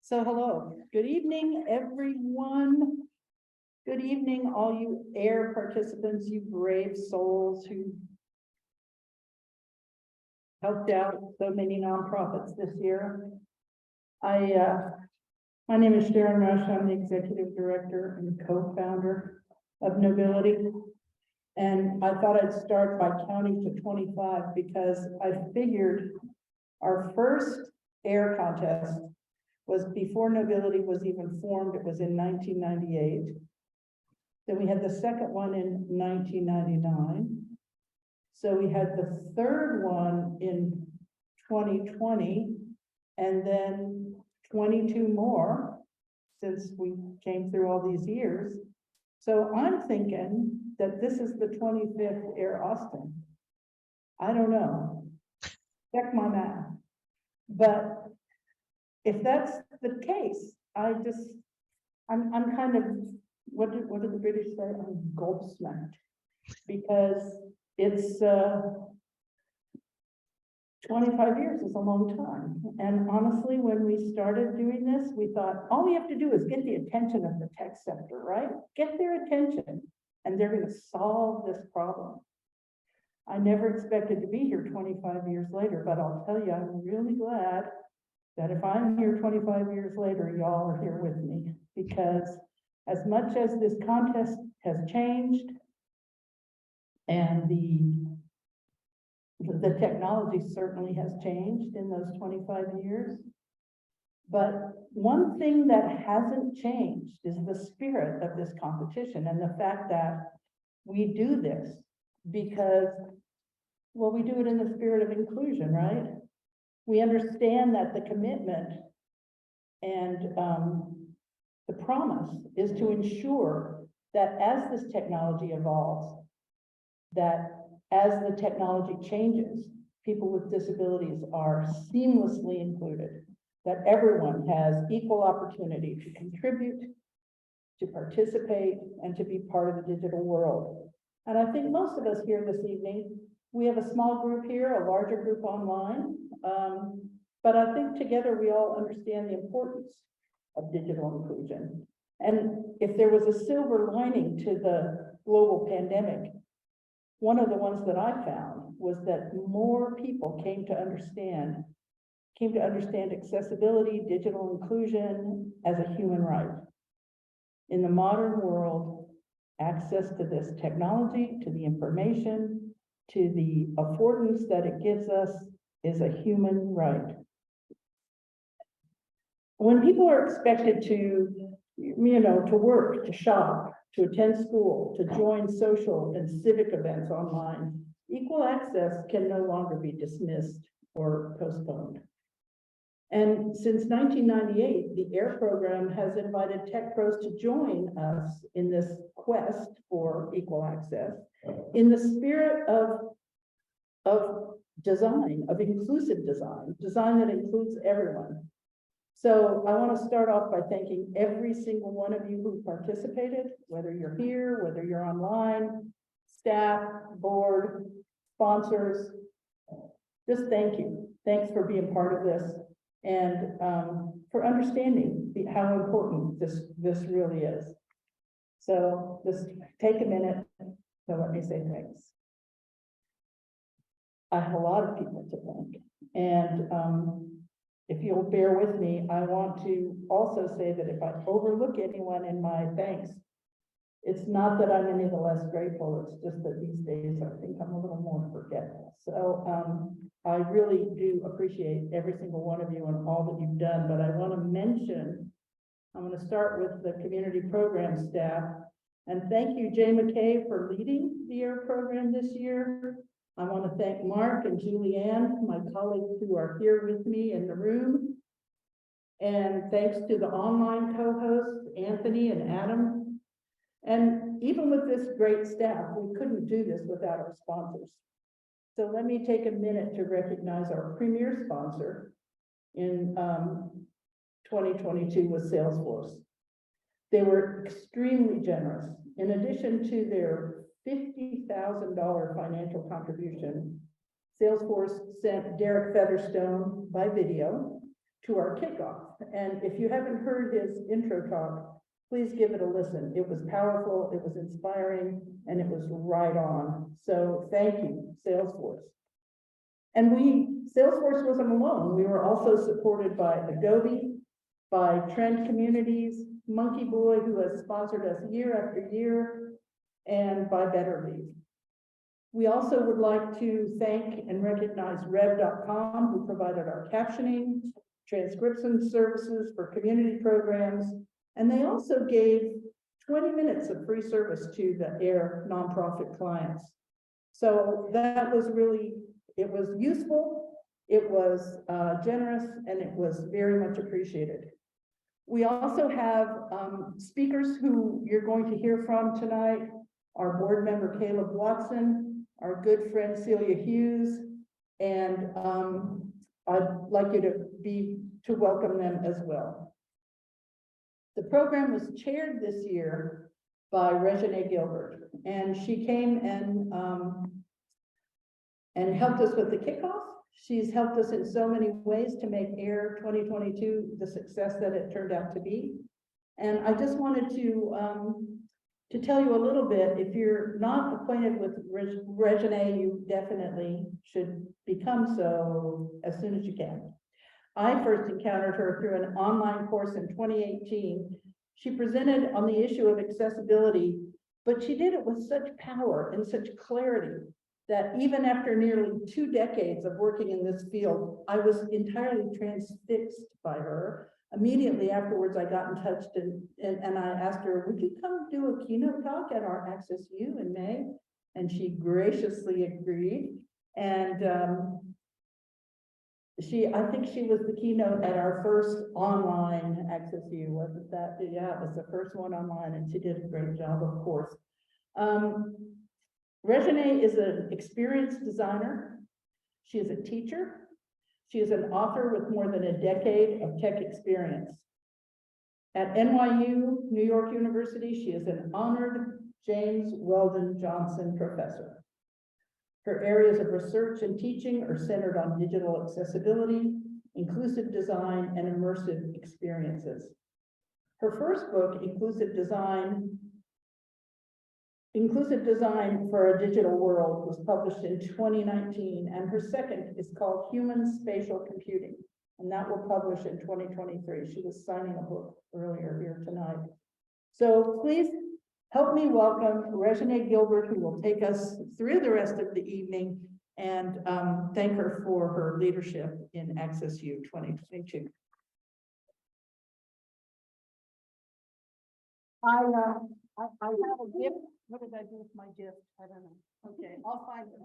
So hello, good evening, everyone. Good evening, all you AIR participants, you brave souls who helped out so many nonprofits this year. My name is Sharron Rush. I'm the executive director and co-founder of Knowbility. And I thought I'd start by counting to 25 because I figured our first AIR contest was before Knowbility was even formed. It was in 1998. Then we had the second one in 1999. So we had the third one in 2020, and then 22 more since we came through all these years. So I'm thinking that this is the 25th AIR Austin. I don't know. Check my math. But if that's the case, I'm kind of, what did the British say? I'm gobsmacked, because it's 25 years is a long time. And honestly, when we started doing this, we thought all we have to do is get the attention of the tech sector, right? Get their attention, and they're going to solve this problem. I never expected to be here 25 years later, but I'll tell you, I'm really glad that if I'm here 25 years later, y'all are here with me, because as much as this contest has changed and the technology certainly has changed in those 25 years, but one thing that hasn't changed is the spirit of this competition and the fact that we do this because, well, we do it in the spirit of inclusion, right? We understand that the commitment and the promise is to ensure that as this technology evolves, that as the technology changes, people with disabilities are seamlessly included, that everyone has equal opportunity to contribute, to participate, and to be part of the digital world. And I think most of us here this evening, we have a small group here, a larger group online, but I think together we all understand the importance of digital inclusion. And if there was a silver lining to the global pandemic, one of the ones that I found was that more people came to understand accessibility, digital inclusion as a human right. In the modern world, access to this technology, to the information, to the affordance that it gives us is a human right. When people are expected to, to work, to shop, to attend school, to join social and civic events online, equal access can no longer be dismissed or postponed. And since 1998, the AIR program has invited tech pros to join us in this quest for equal access in the spirit of design, of inclusive design that includes everyone. So I want to start off by thanking every single one of you who participated, whether you're here, whether you're online, staff, board, sponsors. Just thank you. Thanks for being part of this and for understanding how important this really is. So just take a minute to let me say thanks. I have a lot of people to thank, and if you'll bear with me, I want to also say that if I overlook anyone in my thanks, it's not that I'm any the less grateful, it's just that these days I think I'm a little more forgetful. So I really do appreciate every single one of you and all that you've done, but I want to mention, I'm going to start with the community program staff, and thank you, Jay McKay, for leading the AIR program this year. I want to thank Mark and Julianne, my colleagues who are here with me in the room. And thanks to the online co-hosts, Anthony and Adam. And even with this great staff, we couldn't do this without our sponsors. So let me take a minute to recognize our premier sponsor in 2022 was Salesforce. They were extremely generous. In addition to their $50,000 financial contribution, Salesforce sent Derek Featherstone by video to our kickoff. And if you haven't heard his intro talk, please give it a listen. It was powerful, it was inspiring, and it was right on. So thank you, Salesforce. And Salesforce wasn't alone. We were also supported by Adobe, by Trend Communities, Monkey Boy, who has sponsored us year after year, and by Betterly. We also would like to thank and recognize Rev.com, who provided our captioning, transcription services for community programs, and they also gave 20 minutes of free service to the AIR nonprofit clients. So that was really, it was useful, it was generous, and it was very much appreciated. We also have speakers who you're going to hear from tonight. Our board member, Caleb Watson, our good friend, Celia Hughes, and I'd like you to welcome them as well. The program was chaired this year by Reginé Gilbert, and she came and helped us with the kickoff. She's helped us in so many ways to make AIR 2022 the success that it turned out to be. And I just wanted to tell you a little bit. If you're not acquainted with Reginé, you definitely should become so as soon as you can. I first encountered her through an online course in 2018. She presented on the issue of accessibility, but she did it with such power and such clarity that even after nearly 2 decades of working in this field, I was entirely transfixed by her. Immediately afterwards, I got in touch and I asked her, would you come do a keynote talk at our Access U in May? And she graciously agreed. And I think she was the keynote at our first online Access U, wasn't that? Yeah, it was the first one online, and she did a great job, of course. Reginé is an experienced designer. She is a teacher. She is an author with more than a decade of tech experience. At NYU, New York University, she is an honored James Weldon Johnson Professor. Her areas of research and teaching are centered on digital accessibility, inclusive design, and immersive experiences. Her first book, Inclusive Design for a Digital World, was published in 2019, and her second is called Human Spatial Computing, and that will publish in 2023. She was signing a book earlier here tonight. So please help me welcome Reginé Gilbert, who will take us through the rest of the evening, and thank her for her leadership in Access U 2022. I have a gift. What did I do with my gift? I don't know. Okay, I'll find it.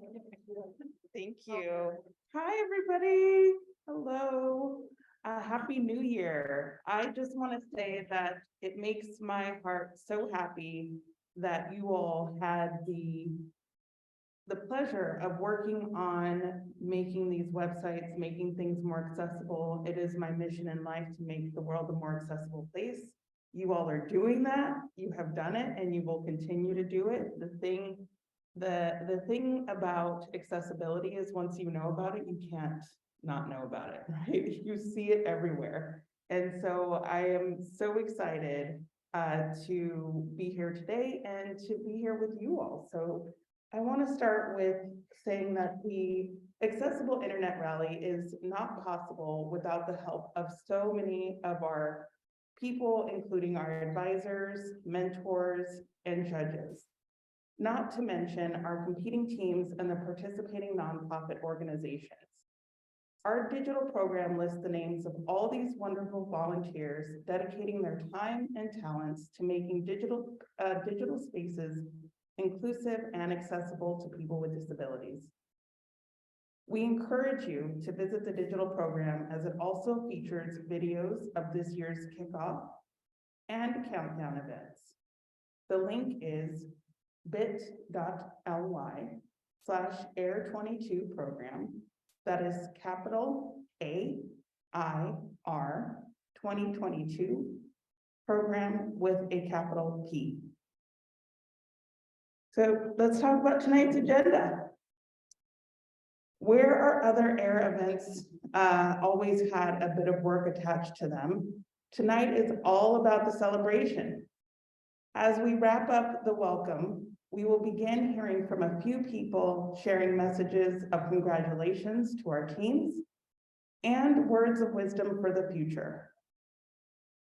Thank you. Hi, everybody. Hello. Happy New Year. I just want to say that it makes my heart so happy that you all had the pleasure of working on making these websites, making things more accessible. It is my mission in life to make the world a more accessible place. You all are doing that. You have done it, and you will continue to do it. The thing about accessibility is once you know about it, you can't not know about it, right? You see it everywhere. And so I am so excited to be here today and to be here with you all. So I want to start with saying that the Accessible Internet Rally is not possible without the help of so many of our people, including our advisors, mentors, and judges. Not to mention our competing teams and the participating nonprofit organizations. Our digital program lists the names of all these wonderful volunteers dedicating their time and talents to making digital spaces inclusive and accessible to people with disabilities. We encourage you to visit the digital program, as it also features videos of this year's kickoff and countdown events. The link is bit.ly/AIR22 program. That is capital AIR 2022 program with a capital P. So let's talk about tonight's agenda. Where our other air events always had a bit of work attached to them, tonight is all about the celebration. As we wrap up the welcome, we will begin hearing from a few people sharing messages of congratulations to our teams and words of wisdom for the future.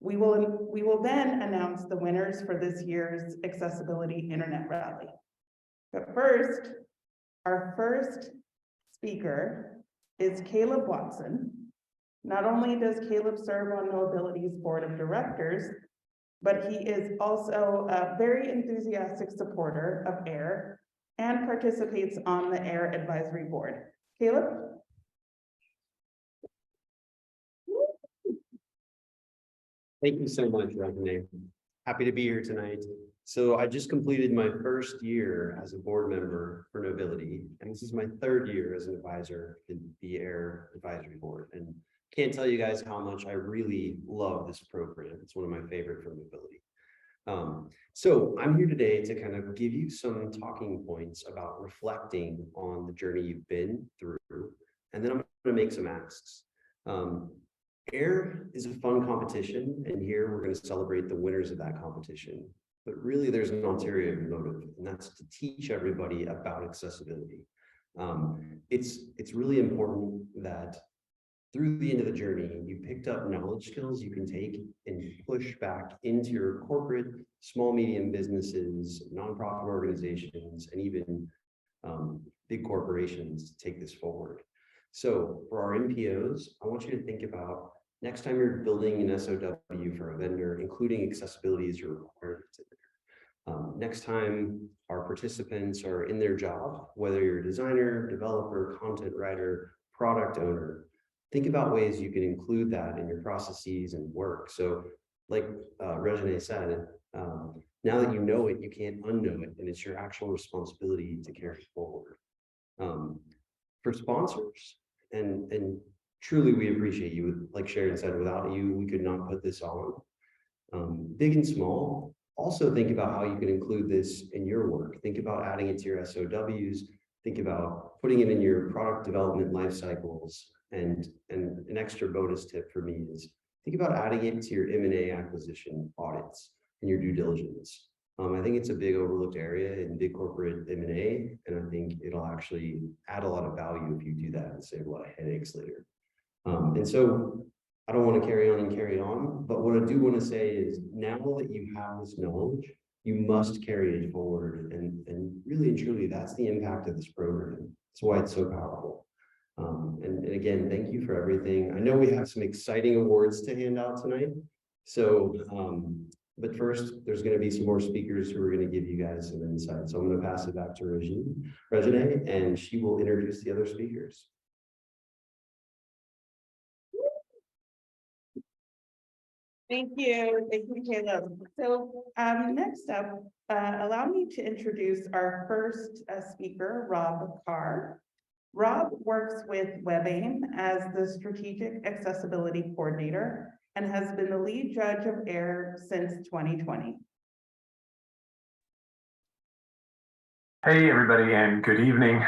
We will then announce the winners for this year's Accessibility Internet Rally. But first, our first speaker is Caleb Watson. Not only does Caleb serve on Knowbility's board of directors, but he is also a very enthusiastic supporter of AIR and participates on the AIR advisory board. Caleb? Thank you so much, Reginé. Happy to be here tonight. So I just completed my first year as a board member for Knowbility, and this is my third year as an advisor in the AIR advisory board. And can't tell you guys how much I really love this program. It's one of my favorite from Knowbility. So I'm here today to kind of give you some talking points about reflecting on the journey you've been through, and then I'm going to make some asks. AIR is a fun competition, and here we're going to celebrate the winners of that competition. But really, there's an ulterior motive, and that's to teach everybody about accessibility. It's really important that through the end of the journey, you picked up knowledge skills you can take and push back into your corporate, small, medium businesses, nonprofit organizations, and even big corporations to take this forward. So for our NPOs, I want you to think about next time you're building an SOW for a vendor, including accessibility as your requirement. Next time our participants are in their job, whether you're a designer, developer, content writer, product owner, think about ways you can include that in your processes and work. So like Reginé said, now that you know it, you can't unknow it, and it's your actual responsibility to carry it forward. For sponsors, and truly we appreciate you, like Sharron said, without you, we could not put this on. Big and small, also think about how you can include this in your work. Think about adding it to your SOWs, think about putting it in your product development life cycles. And an extra bonus tip for me is think about adding it to your M&A acquisition audits and your due diligence. I think it's a big overlooked area in big corporate M&A, and I think it'll actually add a lot of value if you do that and save a lot of headaches later. And so I don't want to carry on, but what I do want to say is now that you have this knowledge, you must carry it forward. And really and truly, that's the impact of this program. That's why it's so powerful. And again, thank you for everything. I know we have some exciting awards to hand out tonight. So, but first, there's going to be some more speakers who are going to give you guys some insight. So I'm going to pass it back to Reginé, and she will introduce the other speakers. Thank you, Caleb. So next up, allow me to introduce our first speaker, Rob Carr. Rob works with WebAIM as the Strategic Accessibility Coordinator and has been the lead judge of AIR since 2020. Hey, everybody, and good evening.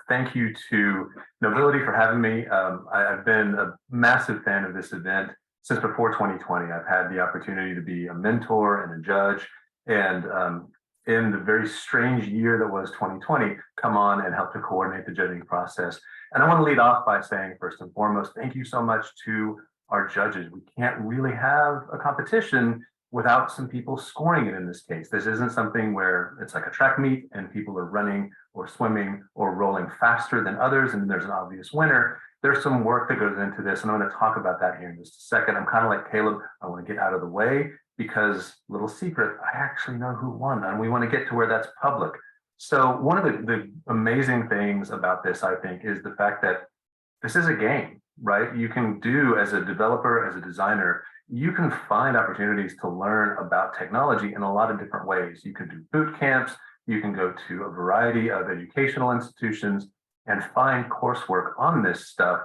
Thank you to Knowbility for having me. I've been a massive fan of this event since before 2020. I've had the opportunity to be a mentor and a judge, and in the very strange year that was 2020, come on and help to coordinate the judging process. And I want to lead off by saying, first and foremost, thank you so much to our judges. We can't really have a competition without some people scoring it in this case. This isn't something where it's like a track meet and people are running or swimming or rolling faster than others and there's an obvious winner. There's some work that goes into this, and I'm going to talk about that here in just a second. I'm kind of like Caleb. I want to get out of the way because, little secret, I actually know who won, and we want to get to where that's public. So one of the amazing things about this, I think, is the fact that this is a game, right? You can do, as a developer, as a designer, you can find opportunities to learn about technology in a lot of different ways. You can do boot camps, you can go to a variety of educational institutions and find coursework on this stuff.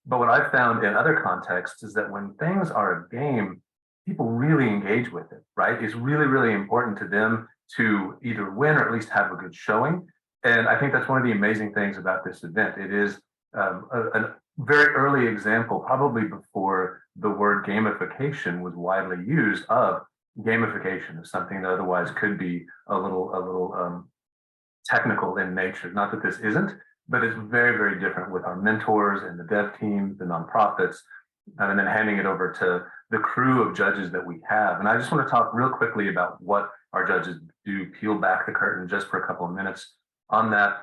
But what I've found in other contexts is that when things are a game, people really engage with it, right? It's really, really important to them to either win or at least have a good showing. And I think that's one of the amazing things about this event. It is a very early example, probably before the word gamification was widely used, of gamification of something that otherwise could be a little technical in nature. Not that this isn't, but it's very, very different with our mentors and the dev teams, the nonprofits, and then handing it over to the crew of judges that we have. And I just want to talk real quickly about what our judges do, peel back the curtain just for a couple of minutes on that.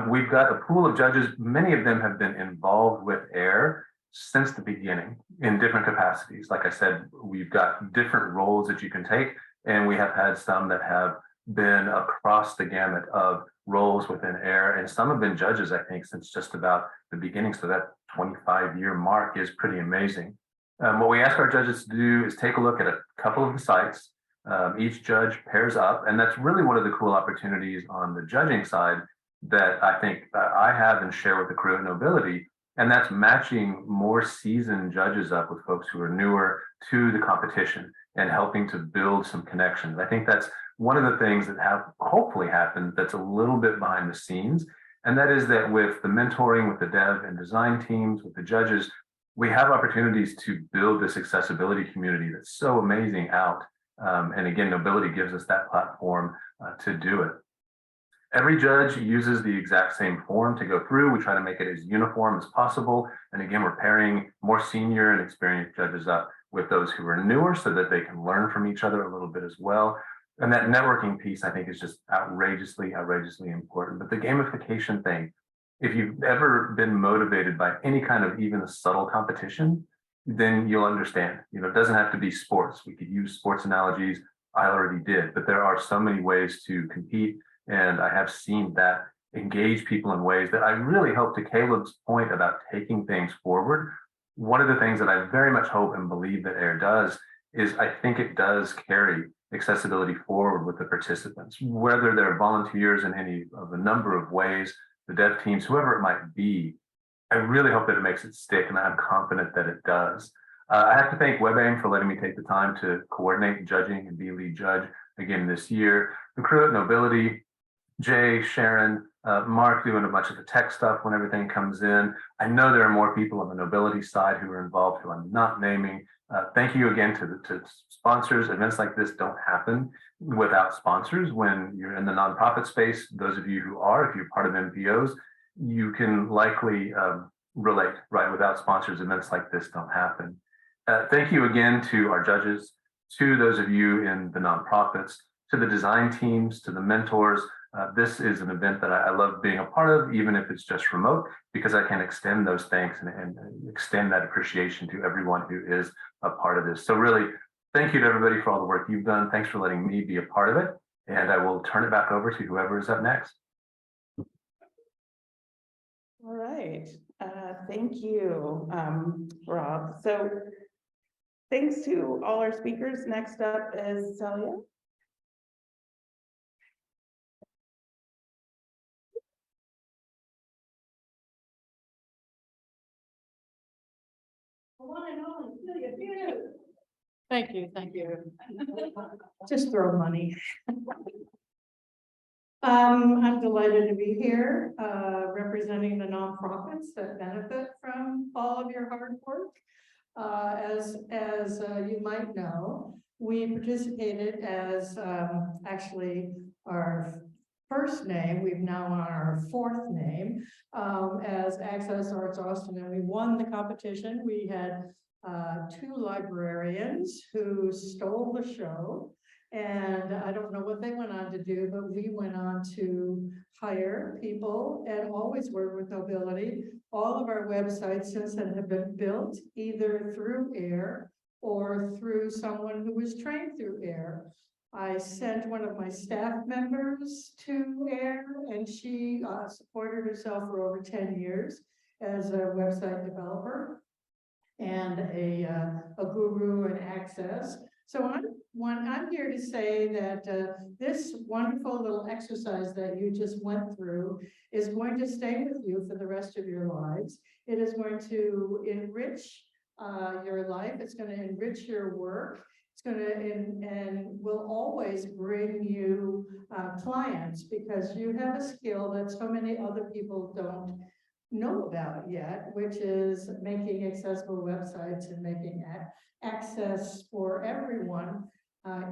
We've got a pool of judges. Many of them have been involved with AIR since the beginning in different capacities. Like I said, we've got different roles that you can take, and we have had some that have been across the gamut of roles within AIR, and some have been judges, I think, since just about the beginning. So that 25-year mark is pretty amazing. What we ask our judges to do is take a look at a couple of the sites. Each judge pairs up, and that's really one of the cool opportunities on the judging side that I think I have and share with the crew at Knowbility, and that's matching more seasoned judges up with folks who are newer to the competition and helping to build some connections. I think that's one of the things that have hopefully happened that's a little bit behind the scenes, and that is that with the mentoring, with the dev and design teams, with the judges, we have opportunities to build this accessibility community that's so amazing out. And again, Knowbility gives us that platform to do it. Every judge uses the exact same form to go through. We try to make it as uniform as possible. And again, we're pairing more senior and experienced judges up with those who are newer so that they can learn from each other a little bit as well. And that networking piece, I think, is just outrageously important. But the gamification thing, if you've ever been motivated by any kind of even a subtle competition, then you'll understand. You know, it doesn't have to be sports. We could use sports analogies. I already did, but there are so many ways to compete. And I have seen that engage people in ways that I really hope, to Caleb's point about taking things forward. One of the things that I very much hope and believe that AIR does is I think it does carry accessibility forward with the participants, whether they're volunteers in any of a number of ways, the dev teams, whoever it might be. I really hope that it makes it stick, and I'm confident that it does. I have to thank WebAIM for letting me take the time to coordinate judging and be lead judge again this year. The crew at Knowbility, Jay, Sharron, Mark doing a bunch of the tech stuff when everything comes in. I know there are more people on the Knowbility side who are involved who I'm not naming. Thank you again to sponsors. Events like this don't happen without sponsors. When you're in the nonprofit space, those of you who are, if you're part of NPOs, you can likely relate, right? Without sponsors, events like this don't happen. Thank you again to our judges, to those of you in the nonprofits, to the design teams, to the mentors. This is an event that I love being a part of, even if it's just remote, because I can extend those thanks and extend that appreciation to everyone who is a part of this. So really, thank you to everybody for all the work you've done. Thanks for letting me be a part of it. And I will turn it back over to whoever is up next. All right. Thank you, Rob. So thanks to all our speakers. Next up is Celia. One and only Celia Hughes. Thank you, thank you. Just throw money. I'm delighted to be here, representing the nonprofits that benefit from all of your hard work. As you might know, we participated as actually our first name. We've now on our fourth name as Access Arts Austin, and we won the competition. We had two librarians who stole the show, and I don't know what they went on to do, but we went on to hire people and always work with Knowbility. All of our websites since then have been built either through AIR or through someone who was trained through AIR. I sent one of my staff members to AIR, and she supported herself for over 10 years as a website developer and a guru in Access. So I'm here to say that this wonderful little exercise that you just went through is going to stay with you for the rest of your lives. It is going to enrich your life. It's going to enrich your work. It's going to and will always bring you clients, because you have a skill that so many other people don't know about yet, which is making accessible websites and making access for everyone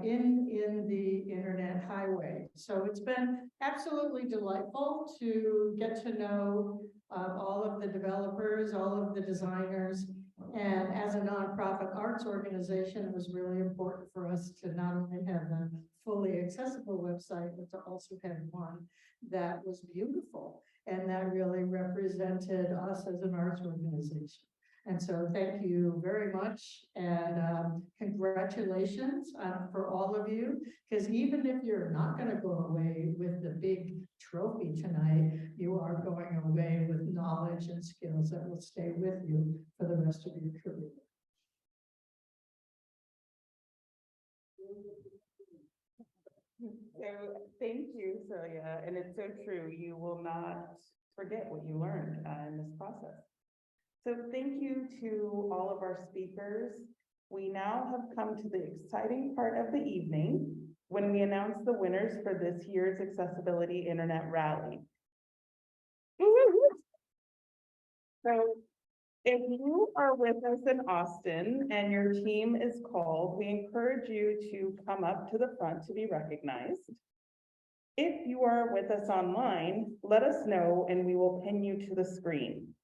in the internet highway. So it's been absolutely delightful to get to know all of the developers, all of the designers. And as a nonprofit arts organization, it was really important for us to not only have a fully accessible website, but to also have one that was beautiful and that really represented us as an arts organization. And so thank you very much, and congratulations for all of you, because even if you're not going to go away with the big trophy tonight, you are going away with knowledge and skills that will stay with you for the rest of your career. So thank you, Celia, and it's so true. You will not forget what you learned in this process. So thank you to all of our speakers. We now have come to the exciting part of the evening when we announce the winners for this year's Accessibility Internet Rally. So if you are with us in Austin and your team is called, we encourage you to come up to the front to be recognized. If you are with us online, let us know and we will pin you to the screen.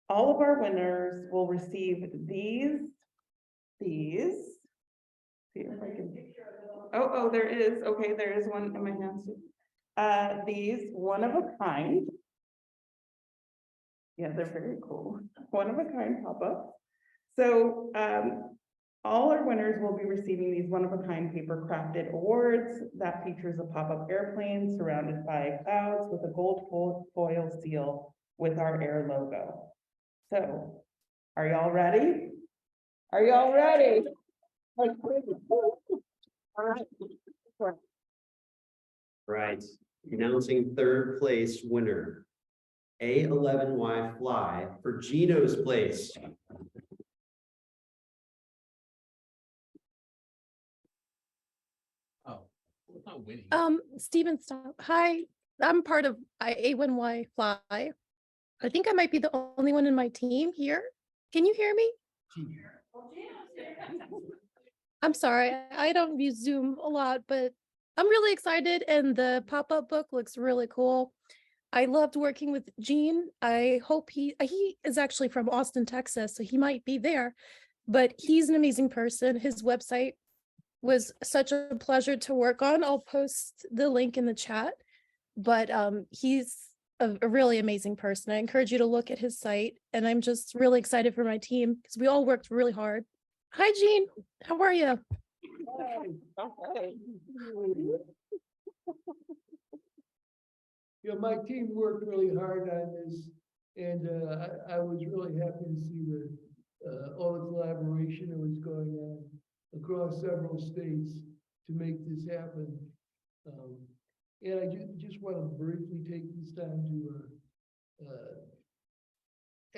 All of our winners will receive these. See if I can. Oh, there is. Okay, there is one in my hands too. These one of a kind. Yeah, they're very cool. One of a kind pop-up. So all our winners will be receiving these one of a kind paper crafted awards that features a pop-up airplane surrounded by clouds with a gold foil seal with our air logo. So, are y'all ready? Are y'all ready? All right. Right, announcing third place winner, A11Y Fly for Gino's place. Oh, it's not winning. Steven, stop. Hi, I'm part of A1Y Fly. I think I might be the only one in my team here. Can you hear me? I'm sorry, I don't use Zoom a lot, but I'm really excited and the pop-up book looks really cool. I loved working with Gene. I hope he is actually from Austin, Texas, so he might be there, but he's an amazing person. His website was such a pleasure to work on. I'll post the link in the chat, but he's a really amazing person. I encourage you to look at his site, and I'm just really excited for my team because we all worked really hard. Hi, Gene. How are you? Okay. You know, my team worked really hard on this, and I was really happy to see all the collaboration that was going on across several states to make this happen. And I just want to briefly take this time to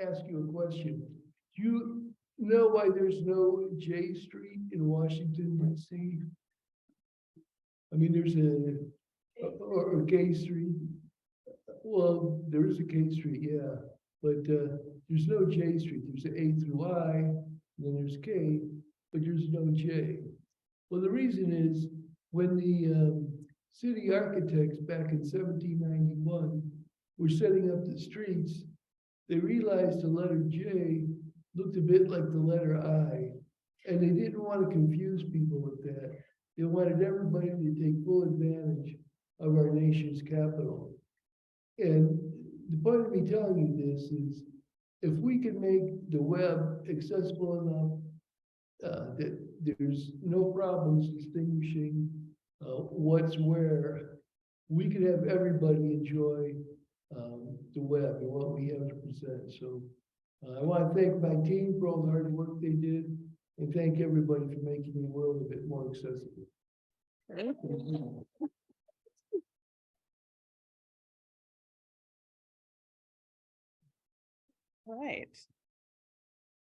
ask you a question. Do you know why there's no J Street in Washington, D.C.? I mean, there's or K Street. Well, there is a K Street, yeah, but there's no J Street. There's an A through I, and then there's K, but there's no J. Well, the reason is when the city architects back in 1791 were setting up the streets, they realized the letter J looked a bit like the letter I, and they didn't want to confuse people with that. They wanted everybody to take full advantage of our nation's capital. And the point of me telling you this is, if we can make the web accessible enough that there's no problems distinguishing what's where, we could have everybody enjoy the web and what we have to present. So I want to thank my team for all the hard work they did, and thank everybody for making the world a bit more accessible. Thank you. All right.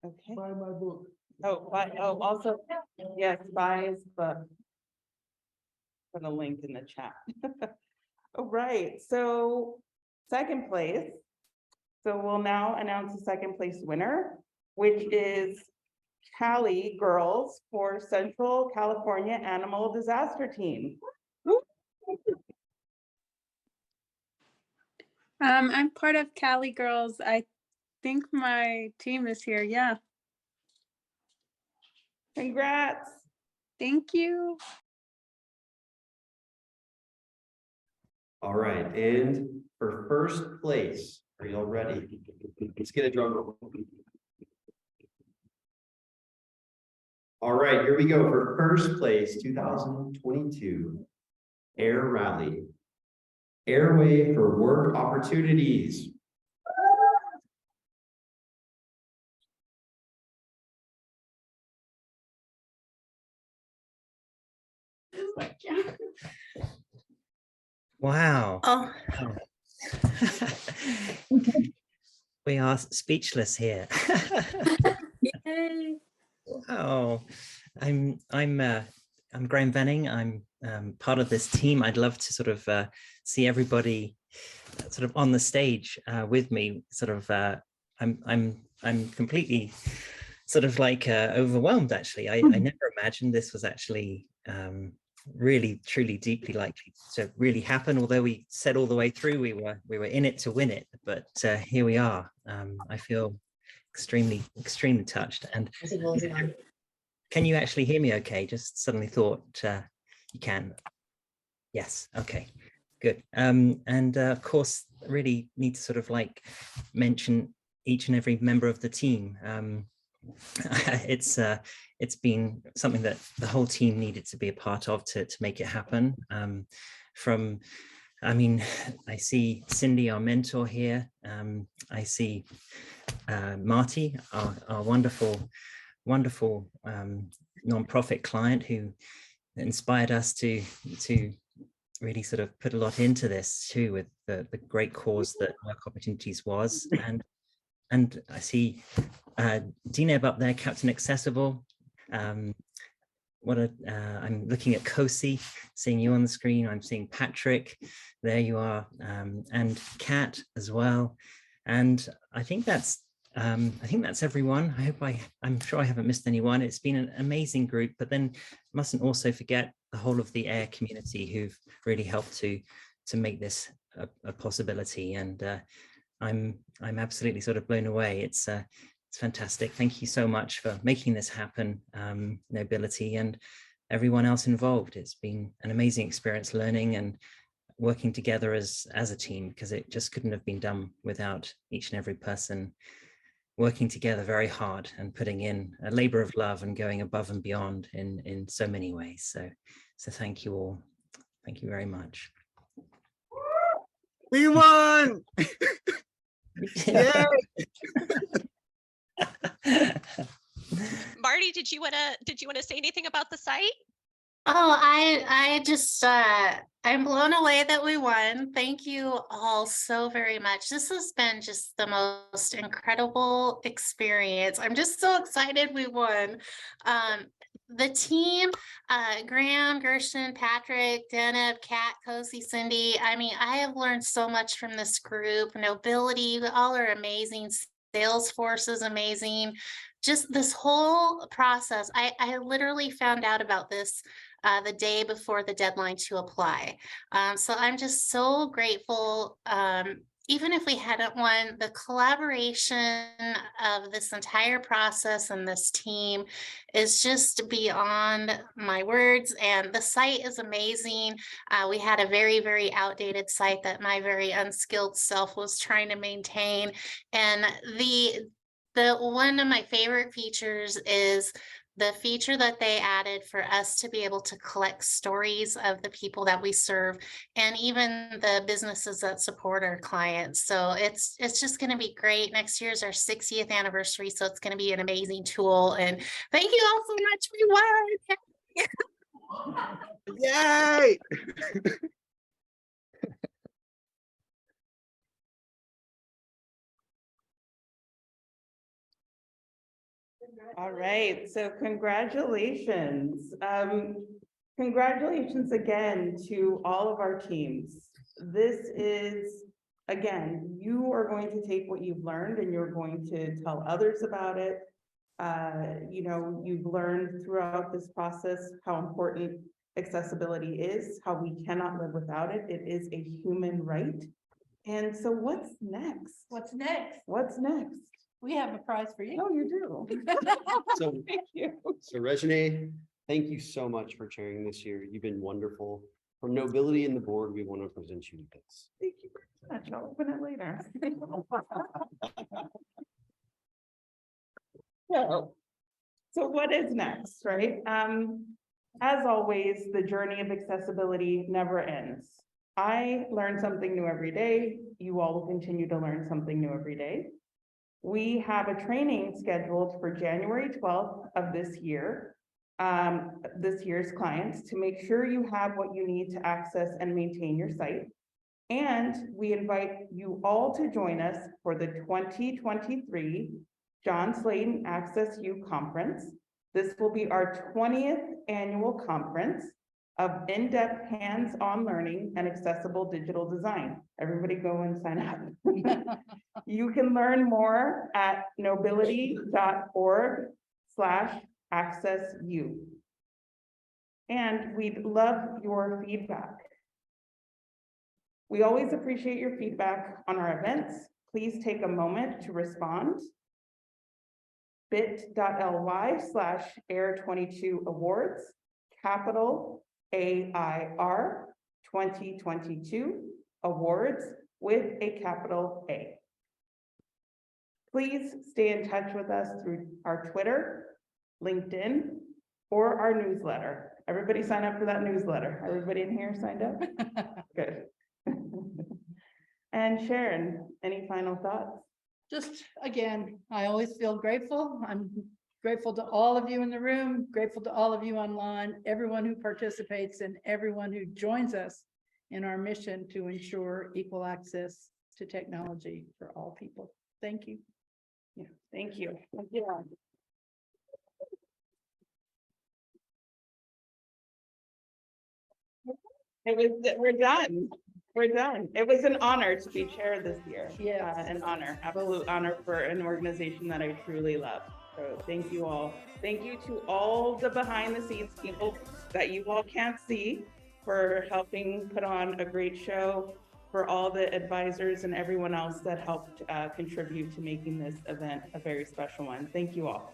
Okay. Buy my book. Oh, also, yes, buy his book. Put a link in the chat. All right, so second place So we'll now announce the second place winner, which is Cali Girls for Central California Animal Disaster Team. I'm part of Cali Girls. I think my team is here. Yeah. Congrats. Thank you. All right, and for first place, are y'all ready? Let's get a drum roll. All right, here we go for first place, 2022 Air Rally. Airway for Work Opportunities. Wow. Oh, We are speechless here. yay. Wow. I'm Graham Venning. I'm part of this team. I'd love to sort of see everybody sort of on the stage with me. Sort of I'm completely sort of like overwhelmed actually. I never imagined this was actually really truly deeply likely to really happen, although we said all the way through we were in it to win it, but here we are. I feel extremely touched. And can you actually hear me okay? Just suddenly thought you can. Yes, okay, good. And of course really need to sort of like mention each and every member of the team. It's been something that the whole team needed to be a part of to make it happen. I mean, I see Cindy, our mentor here. I see Marty, our wonderful nonprofit client who inspired us to really sort of put a lot into this too, with the great cause that Work Opportunities was. And I see Dineb up there, Captain Accessible. I'm looking at Kosi, seeing you on the screen. I'm seeing Patrick, there you are, and Kat as well. And I think that's everyone. I'm sure I haven't missed anyone. It's been an amazing group, but then mustn't also forget the whole of the AIR community who've really helped to make this a possibility. And I'm absolutely sort of blown away. It's fantastic. Thank you so much for making this happen, Knowbility and everyone else involved. It's been an amazing experience learning and working together as a team, because it just couldn't have been done without each and every person working together very hard and putting in a labor of love and going above and beyond in so many ways. So thank you all. Thank you very much. We won! Yay! Marty, did you want to say anything about the site? Oh, I just I'm blown away that we won. Thank you all so very much. This has been just the most incredible experience. I'm just so excited we won. The team, Graham, Gershon, Patrick, Deneb, Kat, Kosi, Cindy. I mean, I have learned so much from this group. Knowbility, all are amazing. Salesforce is amazing. Just this whole process. I literally found out about this the day before the deadline to apply. So I'm just so grateful. Even if we hadn't won, the collaboration of this entire process and this team is just beyond my words. And the site is amazing. We had a very, very outdated site that my very unskilled self was trying to maintain. And the one of my favorite features is the feature that they added for us to be able to collect stories of the people that we serve and even the businesses that support our clients. So it's just going to be great. Next year is our 60th anniversary, so it's going to be an amazing tool. And thank you all so much. We won. Yay! All right, so congratulations. Congratulations again to all of our teams. This is again, you are going to take what you've learned and you're going to tell others about it. You know, you've learned throughout this process how important accessibility is, how we cannot live without it. It is a human right. And so what's next? What's next? What's next? We have a prize for you. Oh, you do. So, Thank you. so Reginé, thank you so much for chairing this year. You've been wonderful. From Knowbility and the board, we want to present you this. Thank you very much. I'll open it later. So what is next, right? As always, the journey of accessibility never ends. I learn something new every day. You all will continue to learn something new every day. We have a training scheduled for January 12th of this year, this year's clients, to make sure you have what you need to access and maintain your site. And we invite you all to join us for the 2023 John Slayton Access U Conference. This will be our 20th annual conference of in-depth hands-on learning and accessible digital design. Everybody go and sign up. You can learn more at knowbility.org/accessu. And we'd love your feedback. We always appreciate your feedback on our events. Please take a moment to respond. bit.ly/air22awards, capital AIR 2022 awards with a capital A. Please stay in touch with us through our Twitter, LinkedIn, or our newsletter. Everybody sign up for that newsletter. Everybody in here signed up? Good. And Sharron, any final thoughts? Just, again, I always feel grateful. I'm grateful to all of you in the room, grateful to all of you online, everyone who participates and everyone who joins us in our mission to ensure equal access to technology for all people. Thank you. Yeah, thank you. Thank you. We're done. We're done. It was an honor to be chair this year. Yes. An honor, absolute honor for an organization that I truly love. So thank you all. Thank you to all the behind the scenes people that you all can't see for helping put on a great show, for all the advisors and everyone else that helped contribute to making this event a very special one. Thank you all.